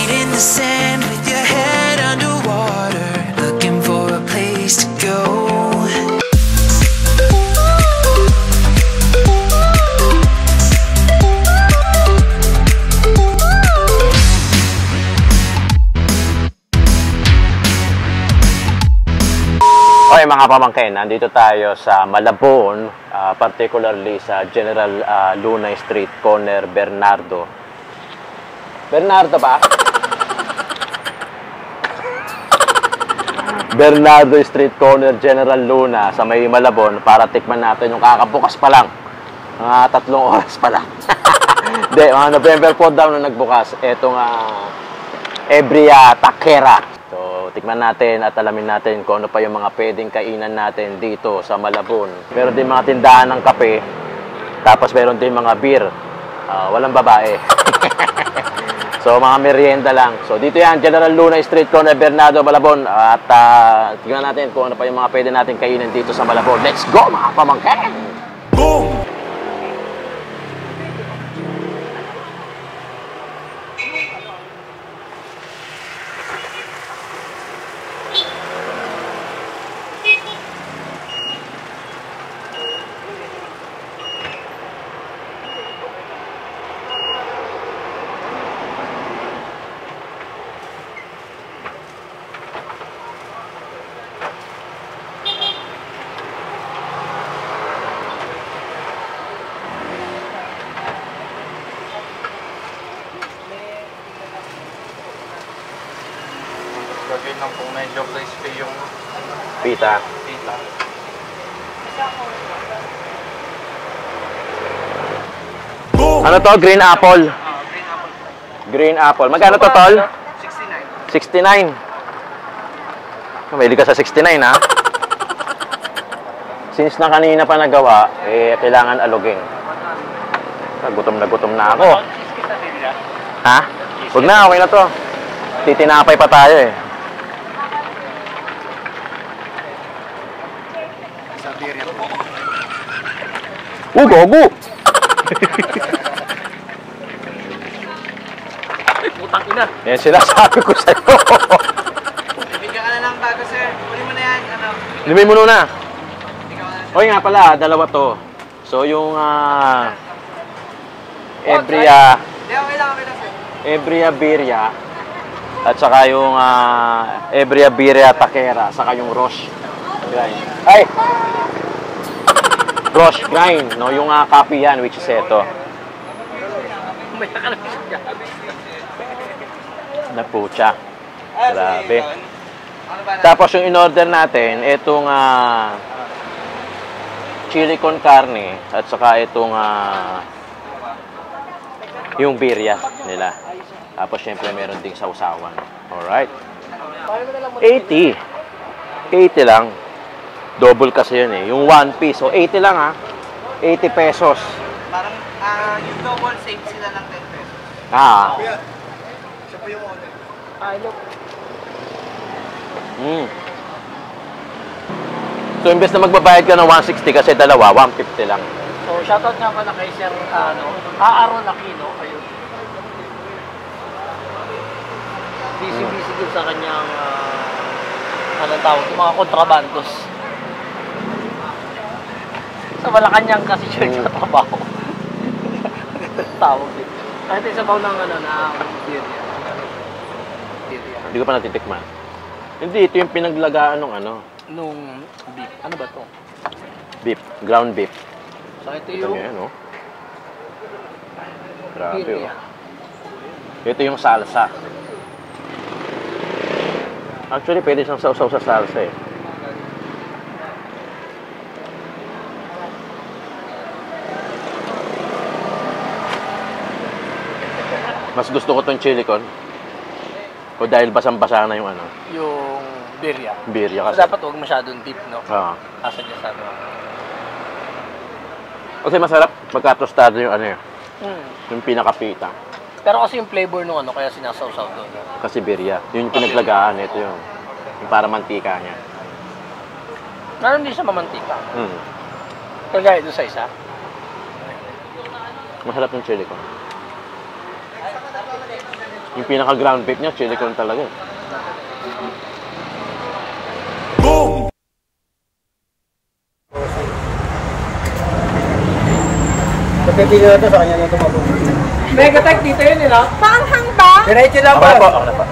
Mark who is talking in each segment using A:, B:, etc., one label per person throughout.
A: feet in the sand with your head underwater, looking for a place to go.
B: Okay mga pamangkin, nandito tayo sa Malabon, particularly sa General Luna Street, corner Bernardo. Bernardo ba? Bernardo Street, corner General Luna sa may Malabon para tikman natin yung kakabukas pa lang. Mga 3 oras pa lang. Hindi, mga November 4 daw na nagbukas. Itong Ebria Taquera. So, tikman natin at alamin natin kung ano pa yung mga pwedeng kainan natin dito sa Malabon. Meron din mga tindahan ng kape, tapos meron din mga beer. Walang babae. So, mga merienda lang. So, dito yan, General Luna Street, corner Bernardo, Malabon. At tignan natin kung ano pa yung mga pwede natin kainin dito sa Malabon. Let's go, mga pamangkin! Boom!
C: Gagawin lang kung medyo crispy yung
B: Pita.
C: pita.
B: Ano to? Green apple.
C: Green apple.
B: Green apple. Magkano to, tol?
C: 69.
B: 69. Mahilig ka sa 69, ha? Since na kanina pa nagawa, kailangan alugin. Gutom na ako. Ha? Huwag na, okay na to. Titinapay pa tayo, eh. Gogo!
C: Putang ina.
B: Yan sinasabi ko sa'yo.
C: Bibigyan ka na ng bago, sir. Uli mo na yan. Ano?
B: Lumin mo na.
C: Ikaw na.
B: Oy nga pala, dalawa to. So yung Ebria
C: Hindi, okay lang, sir.
B: Ebria Birria at saka yung Ebria Birria Taquera, saka yung Roche Grind. Ay! Roche Grind, no? Yung copy yan, which is ito.
C: May nakalap siya.
B: Napucha. Grabe. Tapos yung in-order natin, itong chili con carne at saka itong yung birria nila. Tapos syempre meron ding sausawan. Alright. 80. 80 lang. Double kasi yun, eh. Yung 1 piece. So 80 lang, ha. 80 pesos.
C: Parang yung double save sila ng 10 pesos. Siya po yung order. Look.
B: So imbes na magbabayad ka ng 160 kasi dalawa, 150 lang.
D: So, shoutout nga pala kay Sir Aaron Aquino. Ayun. Busy din sa kanyang anong tawag, yung mga kontrabandos. Sa Malacanang kasi siya nagtatrabaho. Tawag din. Kahit isabaw ng birria.
B: Hindi ko pa natitikman. Hindi, ito yung pinaglagaan ng
D: Nung beef. Ano ba to?
B: beef, ground beef.
D: So, ito
B: Ito
D: yung
B: yan, oh. Grabe,
D: birria.
B: oh. Ito yung salsa. Actually, pwede siyang sausaw sa salsa, eh. Mas gusto ko tong chili con. O dahil basang-basa na yung
D: Yung birria.
B: birria
D: So,
B: kasi.
D: dapat huwag masyadong deep, no?
B: Oo.
D: Kasadya sa
B: Kasi masarap pagka-tostado yung yung pinakapita.
D: Pero kasi yung flavor nung kaya sinasawsaw doon.
B: Kasi birria. Yun yung pinaglagaan. Ito yung para mantika niya.
D: Pero hindi siya mamantika.
B: Mm.
D: Kagaya doon sa isa.
B: Masarap yung chili con. Yung pinaka-ground beef niya, chili con talaga.
E: Boom!
C: Pagpipili na ito sa kanya na tumabog.
D: Mega Tech dito yun, no?
F: Panghang ba?
C: Diretso lang
B: Okay na po,
C: ba?
B: okay na po.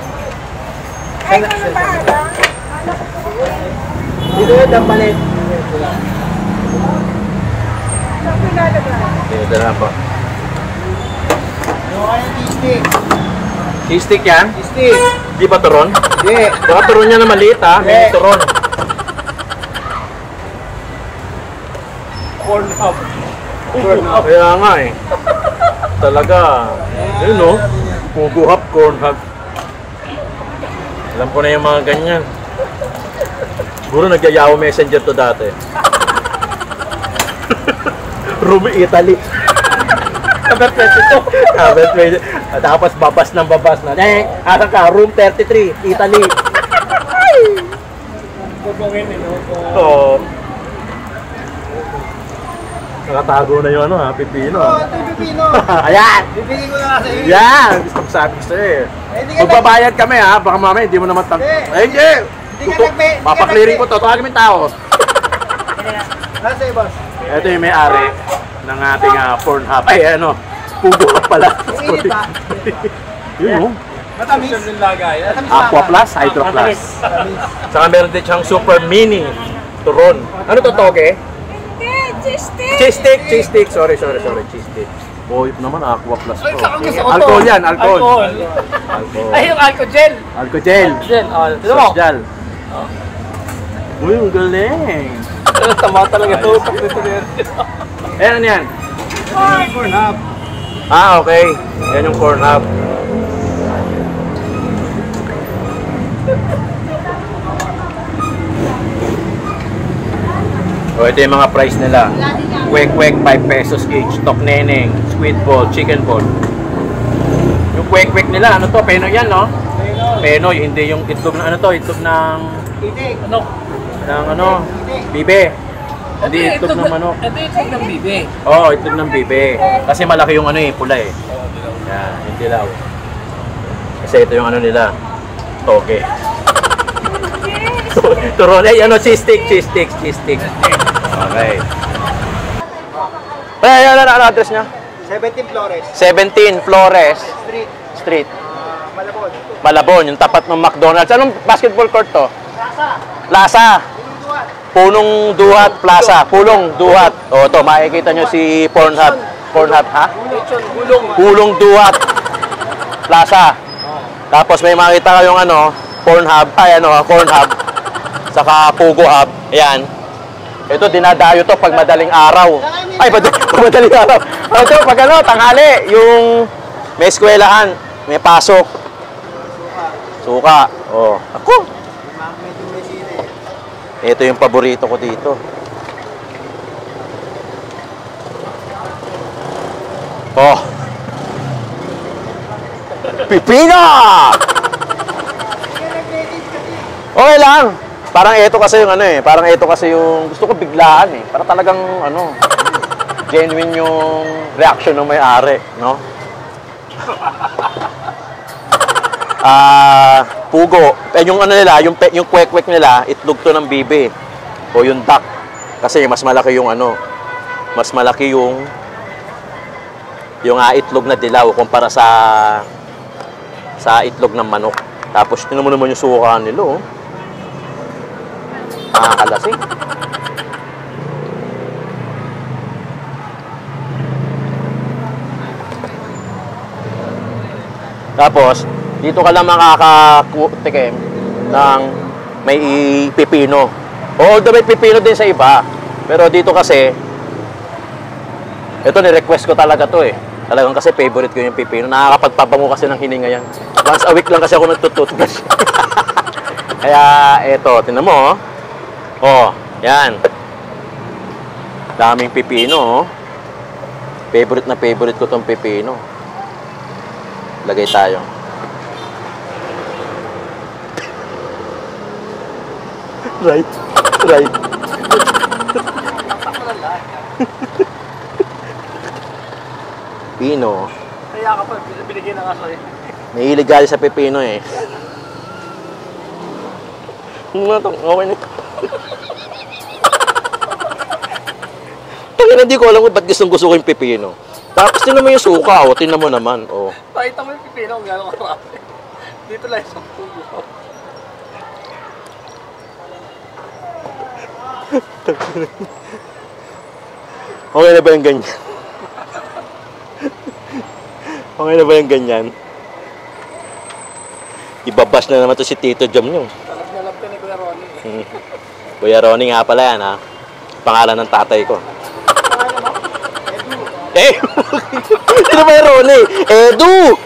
F: Ay, ano ba?
C: Dito yun, dampalit.
B: Dito na po.
C: Ano kaya cheese stick?
B: Cheese stick yan?
C: Cheese stick.
B: Di ba turon?
C: Hindi.
B: Baka turon niya na maliit ha, may turon.
C: Corn hub.
B: Kaya nga eh. Talaga. Yun no? Puguhap, corn hub. Alam ko na yung mga ganyan. Siguro nagyayaw messenger to dati. Room Italy.
C: Kabert ito.
B: Kabert medyo.
C: Tapos babas ng babas na. Asa ka? Room 33, Italy. Bubungin eh, no?
B: Oo. Nakatago na yung ano ha, pipino.
C: Oh, ito yung pipino.
B: Ayan!
C: Bibigyan ko na nga sa iyo.
B: Yan! Gusto ko sabi ko sa'yo eh.
C: Hindi ka
B: Magbabayad kami ha, baka mamaya hindi mo naman Ay, hindi! Papaklearing ko to, tawagin mo yung tao.
C: Nasa iyo, boss.
B: Ito yung may-ari ng ating Pornhub. Ay, ano, pugo ka pala.
C: Init ba?
B: Yun oh.
C: Matamis. Matamis
B: Aqua Plus, Hydro Plus. Saka meron din siyang Super Mini Turon. Ano to, toge?
F: Hindi, cheese stick.
B: Cheese stick, cheese stick. Sorry, cheese stick. Boy, naman Aqua Plus
D: Ay,
B: to.
D: saka gusto ko to.
B: Alcohol yan, alcohol.
D: Alcohol. Ay, yung alcohol gel.
B: Alcohol gel.
D: Gel, tignan mo.
B: Social. Uy, ang galing.
D: Tama talaga ito.
B: Eh, ano yan?
C: Corn hub.
B: Ah, okay. Yan yung corn hub. O, ito yung mga price nila. Kwek-kwek, 5 pesos each. Tok neneng, squid ball, chicken ball. Yung kwek-kwek nila, ano to? Penoy yan, no? Penoy, hindi yung itlog na ano to? Itlog ng...
C: Itik.
D: Ano?
B: ng ano? Bibe. Hindi itlog ng manok.
D: Ito yung itlog ng bibe.
B: Oo, itlog ng bibe. Kasi malaki yung ano eh, pula eh. Yan, yung dilaw. Kasi ito yung ano nila, toge. Turon, eh, ano, cheese stick. Okay. Ay, ano address niya?
C: 17 Flores.
B: 17 Flores
C: Street.
B: Street.
C: Malabon.
B: Malabon, yung tapat ng McDonald's. Anong basketball court to? Plaza. Punong Duhat Plaza. Pulong Duhat. O, ito, makikita nyo si Pornhub. Pornhub, ha? Pulong Duhat Plaza. Tapos may makita kayong ano, Pornhub, ay ano, Cornhub. Saka Pugo Hub. Ayan. Ito, dinadayo to pag madaling araw. Ay, pag madaling araw. Ito, pag ano, tanghali, yung may eskwelahan, may pasok. Suka. Oh, ako. Ito yung paborito ko dito. Oh. Pipino! Okay lang. Parang ito kasi yung ano eh. Parang ito kasi yung gusto ko biglaan eh. Para talagang ano, genuine yung reaction ng may-ari, no? Pugo. Eh, yung ano nila, yung kwek-kwek nila, itlog to ng bibe. O yung duck. Kasi mas malaki yung ano, mas malaki yung itlog na dilaw kumpara sa itlog ng manok. Tapos, tinan mo naman yung suka nila, oh. Nakakalasing. Tapos, dito ka lang makakatikim ng may pipino. Although may pipino din sa iba. Pero dito kasi, ito ni-request ko talaga to eh. Talagang kasi favorite ko yung pipino. Nakakapagpabango kasi ng hininga yan. Once a week lang kasi ako nagtututbrush. Kaya, eto, tinan mo, oh. Oh, yan. Daming pipino, oh. Favorite na favorite ko tong pipino. Lagay tayo. Right. Pino.
D: Kaya ka pa, binigyan na nga sa'yo.
B: Mahilig gali sa pepino eh. Okay na. Tangina, hindi ko alam kung ba't gusto ko yung pepino. Tapos tingnan mo yung suka, o. Tingnan mo naman, o.
D: Pakita mo yung pipino kung gano'ng karami. Dito lang isang tubo.
B: Okay na ba yung ganyan? Okay na ba yung ganyan? Ibabash na naman to si Tito Jom nyo.
D: Talag na lang ni Kuya Ronnie.
B: Kuya Ronnie nga pala yan, ha? Pangalan ng tatay ko. Eh! Sino ba yung Ronnie? Edu!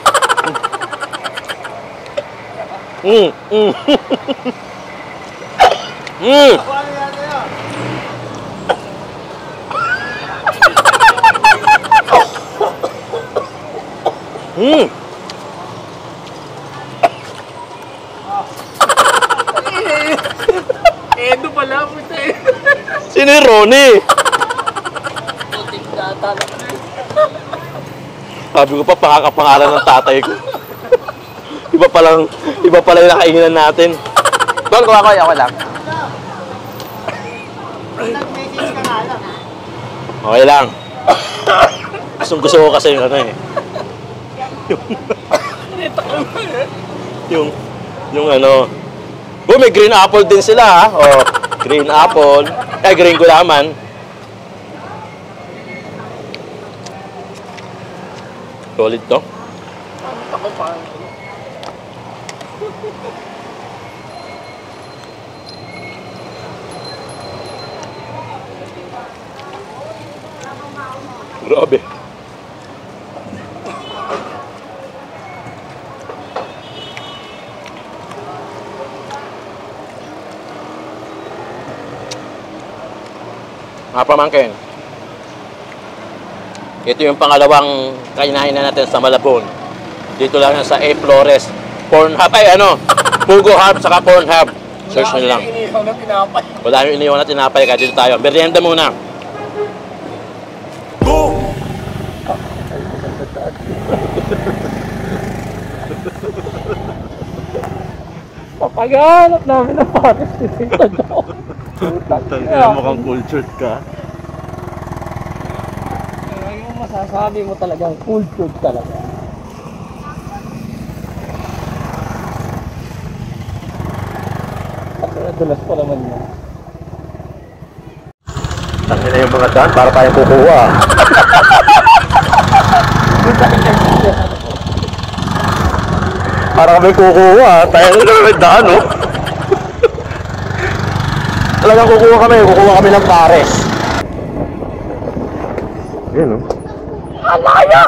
D: Edo pala, puta eh.
B: Sino yung Ronnie?
D: Puting data lang.
B: Sabi ko pa, pangalan ng tatay ko. Iba pala yung nakainan natin. Tol, kung ako lang.
C: Nag-message ka nga lang.
B: Okay lang. Gusto ko kasi yung ano eh. yung ano. Oh, may green apple din sila ha. Oh, green apple. Green gulaman. Solid to.
D: Ako pa.
B: Grabe. Mga pamangkin, ito yung pangalawang kainain na natin sa Malabon. Dito lang yan sa A. Flores. Pornhub, Pugo Hub, saka Pornhub. Search nyo lang.
D: Inihaw na tinapay.
B: Wala yung iniwan na tinapay, kaya dito tayo. Merienda muna.
E: Boom!
D: Papaghanap namin ng pares ni Tito Jom.
B: Tangina, mukhang cultured ka.
D: Yung masasabi mo talagang cultured talaga. Dulas pa naman yun.
B: Tangina yung mga daan, para tayo kukuha. Para kami kukuha, tayo na may daan, oh. Talagang kukuha kami ng pares. Yan, oh. Alaya!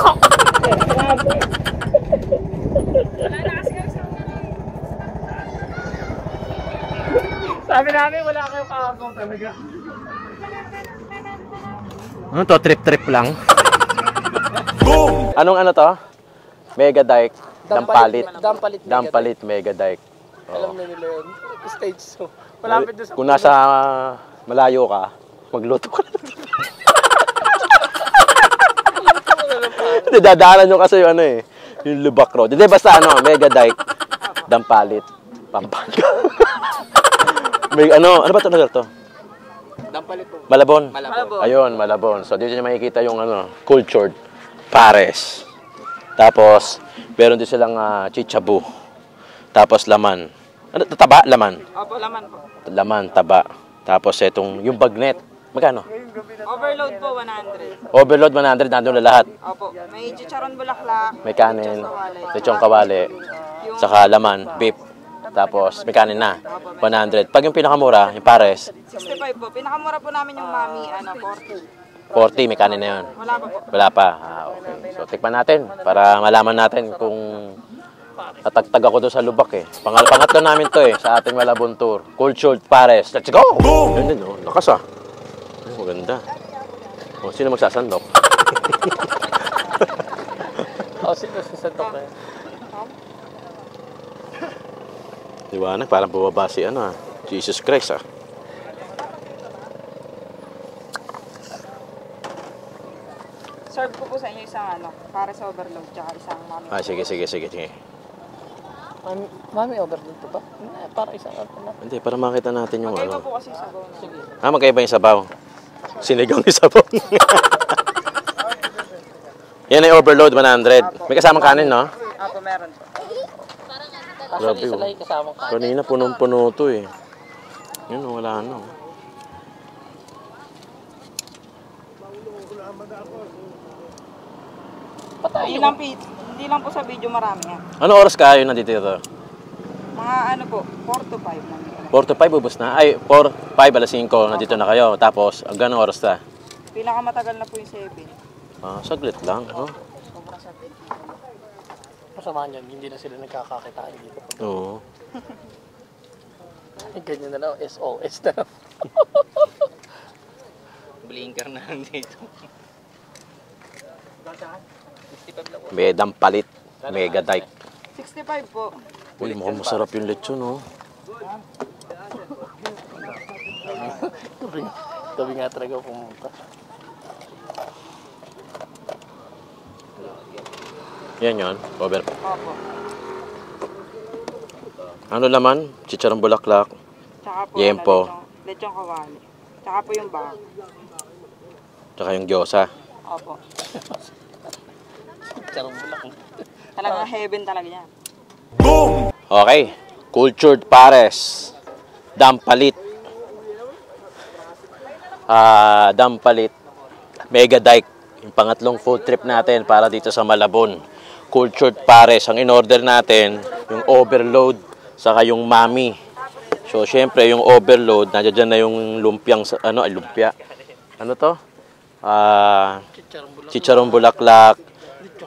D: Sabi namin wala kayong kakagaw talaga.
B: Ano to? Trip lang?
E: Boom!
B: Anong ano to? Mega Dike. Dampalit.
D: Dampalit.
B: Mega Dike.
D: Alam na nila yun. Stage 2. Malapit doon sa...
B: Kung nasa malayo ka, magluto ka na. Hindi, dadaanan nyo kasi yung ano eh. Yung Lubak Road. Hindi, basta Mega Dike. Dampalit. Pampanga. May ano ba ito to?
D: Dampalit po.
B: Malabon.
D: Malabon.
B: Ayun, Malabon. So dito nyo makikita yung cultured pares. Tapos, meron din silang chichabu. Tapos laman. Ano, taba? Laman.
F: Opo, laman po.
B: Laman, taba. Tapos yung bagnet. Magkano?
F: Overload po, 100.
B: Overload 100, nandun na lahat.
F: Opo. May chicharon bulaklak.
B: May kanin,
F: lechon
B: lechong kawali, saka laman, beef. Tapos may kanin na, 100. Pag yung pinakamura, yung pares,
F: 65 po. Pinakamura po namin yung mami, 40.
B: 40, may kanin na yun.
F: Wala pa po.
B: Wala pa. Okay. So, tikman natin para malaman natin kung natagtag ako doon sa Lubak eh. Pangatlo namin to eh, sa ating Malabon Tour. Cultured Pares. Let's go! Yun din, oh. Lakas ah. Ay, maganda. Oh, sino magsasandok?
D: Sino sasandok na yun?
B: Liwanag, parang bumaba si Jesus Christ ah.
F: Serve ko po sa inyo isang para sa overload, tsaka isang mami.
B: Ah, sige.
D: Mami, overload to ba? Para isang ano na.
B: Hindi, para makita natin yung
F: Magkaiba
B: ano.
F: po kasi sabaw na.
D: Sige.
B: Magkaiba yung sabaw. Sinigang yung sabaw. Yan ay overload 100. May kasamang kanin, no?
F: Apo, meron po.
B: Grabe,
D: Actually,
B: oh.
D: sila yung kasamang kanin.
B: Kanina punong-puno to eh. Yun, wala na.
D: Patay
F: Hindi
D: yun.
F: lang, hindi lang po sa video marami yan.
B: Ano oras kayo nandito dito?
F: Mga ano po, 4 to 5 namin.
B: 4 to 5 ubos na? Ay, 4, 5, alas 5, nandito na kayo. Tapos, hanggang anong oras na?
F: Pinakamatagal na po yung 7.
B: Ah, saglit lang. Oh.
F: Sobrang saglit.
D: Masama niyan, hindi na sila nagkakakitaan dito.
B: Oo.
D: Ganyan na lang, SOS na lang.
C: Blinker na lang dito.
B: Medang palit. Mega dike.
F: 65 po.
B: Uy, mukhang masarap yung lechon, oh.
D: Gabi nga talaga pumunta.
B: Yan yun. Over.
F: Opo.
B: Ano naman? Chicharong bulaklak.
F: Tsaka po,
B: Yempo.
F: lechong kawali. Tsaka po yung bag.
B: Tsaka yung gyoza.
F: Opo.
D: Charong bulak.
F: Talagang heaven talaga yan.
B: Okay. Cultured pares. Dampalit. Dampalit. Mega dike. Yung pangatlong food trip natin para dito sa Malabon. Cultured pares. Ang in-order natin, yung overload, saka yung mami. So, syempre, yung overload, nandiyan na yung lumpiang, lumpia. Ano to? Chicharong bulaklak,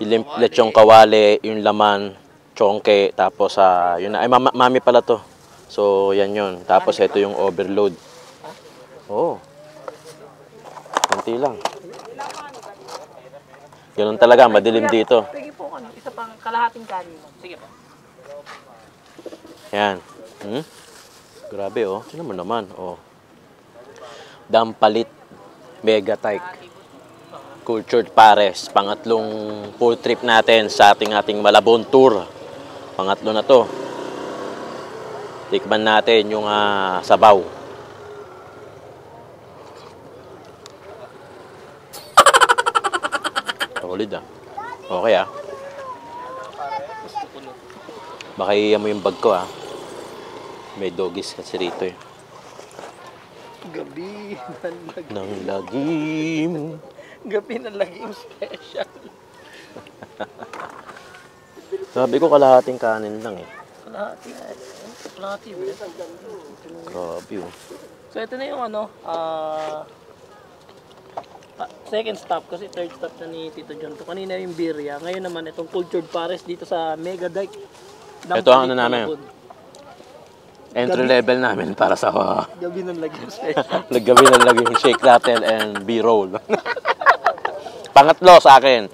B: yung lechong kawali, yung laman, chongke, tapos, yun na. Ay, mami pala to. So, yan yun. Tapos, ito yung overload. Oo. Kunti lang. Ganun talaga, madilim dito.
D: Sige po, isa pang kalahating kanin. Sige po.
B: Yan. Grabe, oh. Sino mo naman, oh. Dampalit. Mega type. Cultured pares. Pangatlong full trip natin sa ating Malabon tour. Pangatlo na to. Tikman natin yung sabaw. Solid, ah. Okay, ah. Baka iyan mo yung bag ko, ah. May doggies kasi rito, eh.
D: Gabi ng lagim.
B: Nang lagim.
D: Gabi ng lagim special.
B: Sabi ko kalahating kanin lang, eh.
D: Kalahati.
B: Grabe, oh.
D: So ito na yung second stop kasi third stop na ni Tito John. To kanina yung birria. Ngayon naman itong cultured pares dito sa Mega Dike.
B: Ito ang namin. Entry level namin para sa
D: Gabi ng lagim special.
B: naggabi ng laging shake rattle and B-roll. Pangatlo sa akin,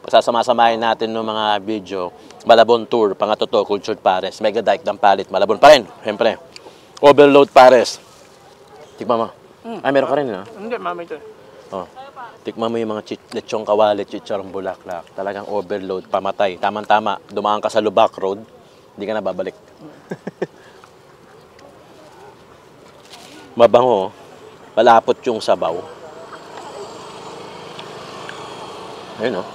B: pagsasama-samahin natin ng mga video, Malabon tour, pangatlo to, cultured pares, Mega Dike, Dampalit, Malabon pa rin, siyempre. Overload pares. Tikman mo. Ay, meron ka rin, no?
D: Hindi, mami ito.
B: Oh. Tikman mo yung mga lechong kawali, chicharong bulaklak. Talagang overload, pamatay. Tama-tama, dumaan ka sa Lubac Road, hindi ka na babalik. Mabango, malapot yung sabaw. Ayun, oh.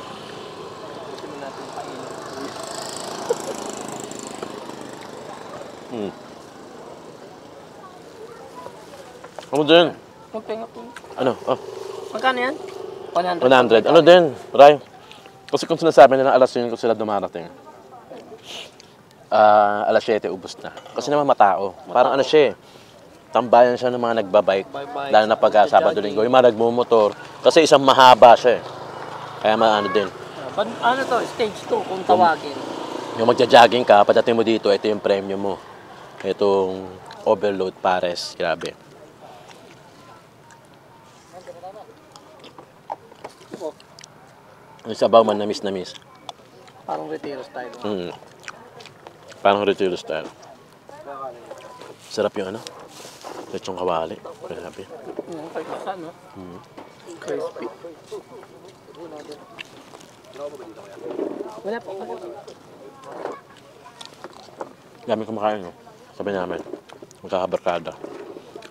B: Ano din?
D: Magpahinga po.
B: Ano? Oh,
D: Magkano yan?
B: 100. Ano din? Ray? Kasi kung sinasabi nila alas 5 sila dumarating. Alas 7 ubos na. Kasi naman matao. Parang ano siya eh. Tambayan siya ng mga nagbabike. Lalo na pag Sabado Linggo. Yung mga nagmumotor. Kasi isang mahaba siya eh. Kaya maano din.
D: Ano to? Stage 2 kung tawagin.
B: Yung magja-jogging ka, pagdating mo dito, ito yung premium mo. Itong overload pares. Grabe. Yung sabaw man na miss.
D: Parang retiro style.
B: Parang retiro style. Sarap yung ano? Lechong kawali. Grabe.
D: Pagkasa, no? Crispy. Wala po.
B: Dami kumakain, no? Sabi namin, magkakabarkada.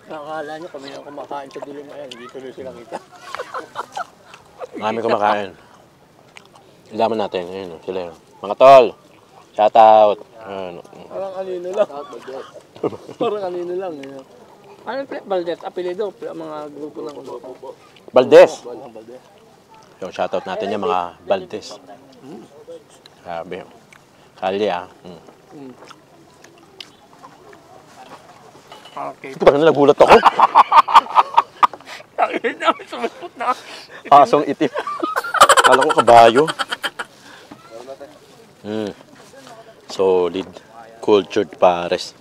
D: Nakakala nyo kami yung kumakain sa dulo ngayon. Hindi tuloy sila kita.
B: Marami kumakain. Ilaman natin, ayun, sila yun. Mga tol, shout out. Ayun.
D: Parang kanino lang. Parang kanino lang. Yun. Ano yung Valdez? Apelido? Mga grupo ng grupo.
B: Valdez. Yung shout out natin yung mga Valdez. Sabi. Kali
D: Okay.
B: Parang nagulat ako.
D: Takit na, sumaspot na.
B: Asong itim. Kala ko kabayo. Solid. Cultured pares.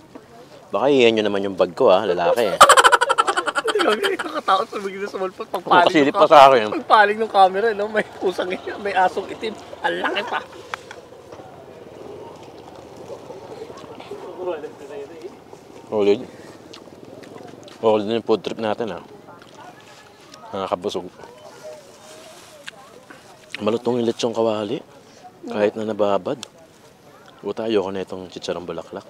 B: Baka iyan nyo naman yung bag ko lalaki
D: Hindi kami nakakatakot sa bigla sumalpot.
B: Nakasilip pa sa akin.
D: Pagpaling ng camera, no? May pusang itim, may asong itim. Ang laki pa.
B: Solid. Solid na yung food trip natin Nakakabusog. Malutong yung lechong kawali. Kahit na nababad. Buta ayoko na itong chicharong bulaklak.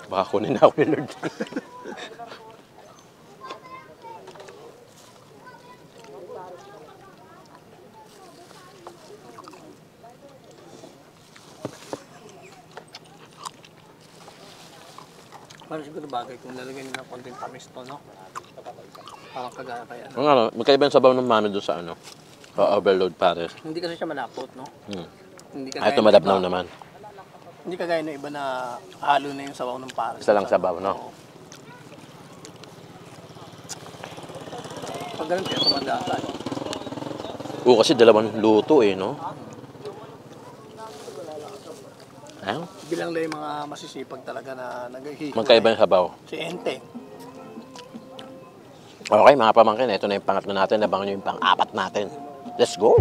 B: Baka kunin na ako ni Lord.
D: Parang siguro bagay kung lalagyan nyo ng konting tamis to, no? Parang kagaya kaya.
B: Magkaiba yung sabaw ng mami doon sa overload pares.
D: Hindi kasi siya malapot, no? Hindi
B: Ito malabnaw naman.
D: Hindi kagaya ng iba na halo na yung sabaw ng pares.
B: Isa lang sabaw, no?
D: Pag ganun kaya sumadata.
B: Kasi dalawang luto no? Ayun.
D: Bilang lang yung mga masisipag talaga na naghihiwa.
B: Magkaiba yung sabaw.
D: Si Enteng.
B: Okay, mga pamangkin, ito na yung pangatlo natin. Abangan nyo yung pang-apat natin. Let's go!